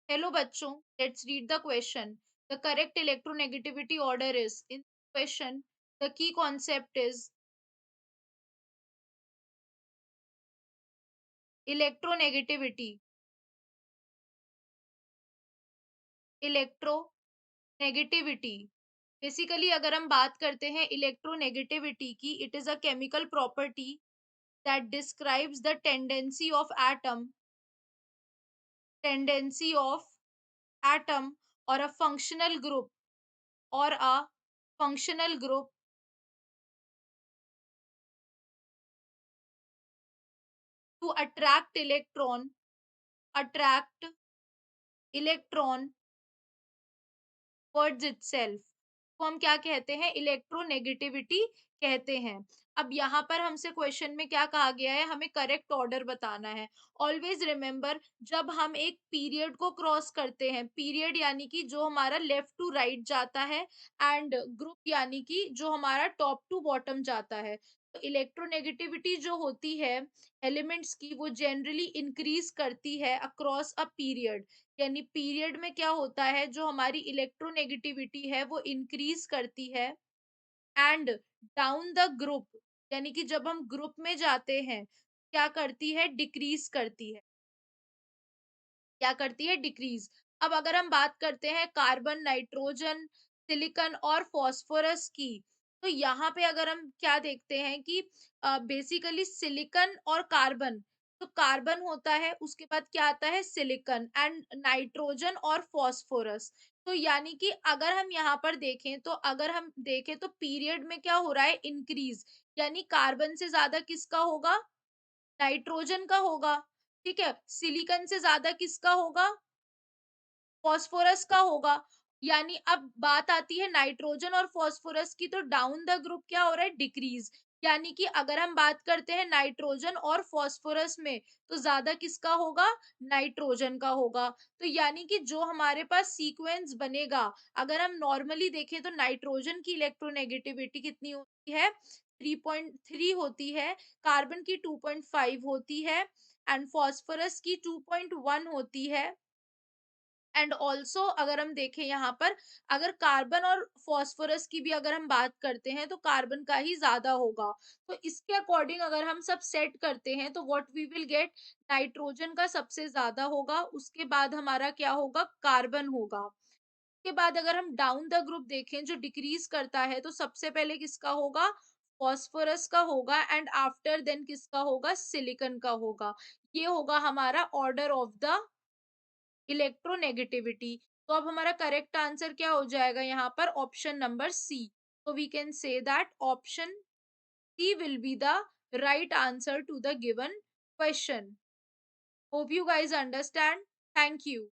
Hello बच्चों, let's read the question. The correct electronegativity order is in question. The key concept is electronegativity. Electronegativity. Basically अगर हम बात करते हैं electronegativity की, it is a chemical property that describes the tendency of atom or a functional group to attract electron words itself को हम क्या कहते हैं, इलेक्ट्रोनेगेटिविटी कहते हैं। अब यहाँ पर हमसे क्वेश्चन में क्या कहा गया है, हमें करेक्ट ऑर्डर बताना है। ऑलवेज रिमेम्बर, जब हम एक पीरियड को क्रॉस करते हैं, पीरियड यानी कि जो हमारा लेफ्ट टू राइट जाता है, एंड ग्रुप यानी कि जो हमारा टॉप टू बॉटम जाता है। तो इलेक्ट्रोनेगेटिविटी जो होती है एलिमेंट्स की, वो जनरली इंक्रीज करती है अक्रॉस अ पीरियड। यानी पीरियड में क्या होता है, जो हमारी इलेक्ट्रोनेगेटिविटी है वो इंक्रीज करती है, एंड डाउन द ग्रुप यानी कि जब हम ग्रुप में जाते हैं, क्या करती है, डिक्रीज करती है। क्या करती है, डिक्रीज। अब अगर हम बात करते हैं कार्बन, नाइट्रोजन, सिलिकॉन और फास्फोरस की, तो यहाँ पे अगर हम क्या देखते हैं कि बेसिकली सिलिकॉन और कार्बन, तो कार्बन होता है, उसके बाद क्या आता है, सिलिकॉन, एंड नाइट्रोजन और फास्फोरस। तो यानी कि अगर हम यहाँ पर देखें, तो अगर हम देखें तो पीरियड में क्या हो रहा है, इंक्रीज। यानी कार्बन से ज्यादा किसका होगा, नाइट्रोजन का होगा। ठीक है, सिलिकॉन से ज्यादा किसका होगा, फास्फोरस का होगा। यानी अब बात आती है नाइट्रोजन और फास्फोरस की, तो डाउन द ग्रुप क्या हो रहा है, डिक्रीज। यानी कि अगर हम बात करते हैं नाइट्रोजन और फास्फोरस में, तो ज्यादा किसका होगा, नाइट्रोजन का होगा। तो यानी कि जो हमारे पास सीक्वेंस बनेगा, अगर हम नॉर्मली देखें तो नाइट्रोजन की इलेक्ट्रोनेगेटिविटी कितनी होती है, 3.3 होती है, कार्बन की 2.5 होती है, एंड फास्फोरस की 2.1 होती है। एंड ऑल्सो अगर हम देखें यहाँ पर, अगर कार्बन और फास्फोरस की भी अगर हम बात करते हैं, तो कार्बन का ही ज्यादा होगा। तो इसके अकॉर्डिंग अगर हम सब सेट करते हैं, तो what we will get, nitrogen का सबसे ज्यादा होगा, उसके बाद हमारा क्या होगा, कार्बन होगा। उसके बाद अगर हम डाउन द ग्रुप देखें, जो डिक्रीज करता है, तो सबसे पहले किसका होगा, फास्फोरस का होगा, एंड आफ्टर देन किसका होगा, सिलिकॉन का होगा। ये होगा हमारा ऑर्डर ऑफ द इलेक्ट्रोनेगेटिविटी। तो अब हमारा करेक्ट आंसर क्या हो जाएगा, यहाँ पर ऑप्शन नंबर सी। तो we can say that option C will be the right answer to the given question. Hope you guys understand. Thank you.